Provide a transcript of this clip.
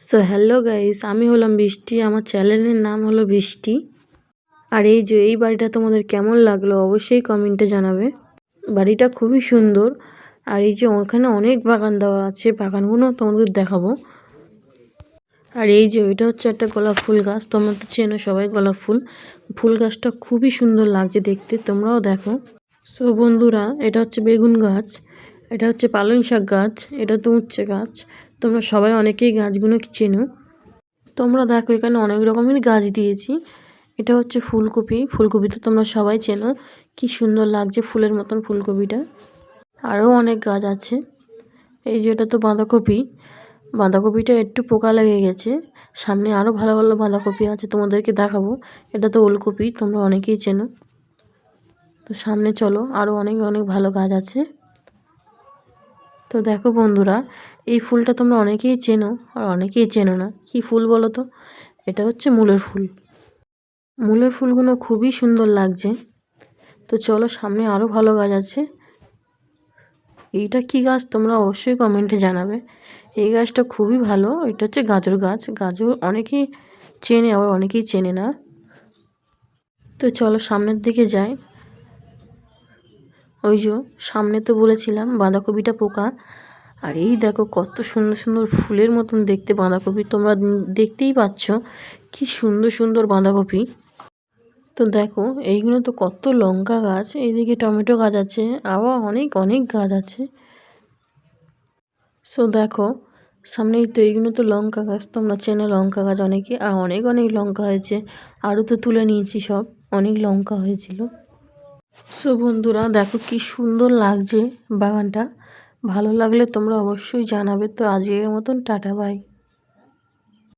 So hello guys, আমি হলাম বৃষ্টি। আমার চ্যানেলের নাম হলো বৃষ্টি। আর এই যে এই বাড়িটা তোমাদের কেমন লাগলো অবশ্যই কমেন্টে জানাবে। বাড়িটা খুবই সুন্দর। আর এই যে ওখানে অনেক বাগান দেওয়া আছে, বাগানগুলো তোমাদের দেখাবো। আর এই যে ওইটা হচ্ছে একটা গোলাপ ফুল গাছ, তোমরা তো চেনো সবাই গোলাপ ফুল। ফুল গাছটা খুবই সুন্দর লাগছে দেখতে, তোমরাও দেখো। সো বন্ধুরা, এটা হচ্ছে বেগুন গাছ, এটা হচ্ছে পালং শাক গাছ, এটা তো উচ্ছে গাছ। তোমরা সবাই অনেকেই গাছগুলো চেনো। তোমরা দেখো এখানে অনেক রকমের গাছ দিয়েছি। এটা হচ্ছে ফুলকপি, ফুলকপি তো তোমরা সবাই চেনো, কি সুন্দর লাগছে ফুলের মতন ফুলকপিটা। আরও অনেক গাছ আছে। এই যে এটা তো বাঁধাকপি, বাঁধাকপিটা একটু পোকা লেগে গেছে। সামনে আরও ভালো ভালো বাঁধাকপি আছে, তোমাদেরকে দেখাবো। এটা তো ওলকপি, তোমরা অনেকেই চেনো। তো সামনে চলো, আরও অনেক অনেক ভালো গাছ আছে। তো দেখো বন্ধুরা, এই ফুলটা তোমরা অনেকেই চেনো আর অনেকেই চেনো না। কি ফুল বলো তো? এটা হচ্ছে মূলের ফুল। মূলের ফুলগুলো খুবই সুন্দর লাগছে। তো চলো, সামনে আরও ভালো গাছ আছে। এইটা কি গাছ তোমরা অবশ্যই কমেন্টে জানাবে। এই গাছটা খুবই ভালো, এটা হচ্ছে গাজর গাছ। গাজর অনেকেই চেনে, আবার অনেকেই চেনে না। তো চলো সামনের দিকে যাই। ওই যে সামনে তো বলেছিলাম বাঁধাকপিটা পোকা। আর এই দেখো কত সুন্দর সুন্দর ফুলের মতন দেখতে বাঁধাকপি, তোমরা দেখতেই পাচ্ছ কি সুন্দর সুন্দর বাঁধাকপি। তো দেখো এইগুলো তো কত লঙ্কা গাছ, এইদিকে টমেটো গাছ আছে, আবার অনেক অনেক গাছ আছে। সো দেখো সামনেই তো এইগুলো তো লঙ্কা গাছ, তোমরা চেনো লঙ্কা গাছ অনেকে। আর অনেক অনেক লঙ্কা হয়েছে, আরও তো তুলে নিয়েছি সব, অনেক লঙ্কা হয়েছিল। সো বন্ধুরা দেখো কি সুন্দর লাগছে বাগানটা। ভালো লাগলে তোমরা অবশ্যই জানাবে। তো আজকের মতন টাটা বাই।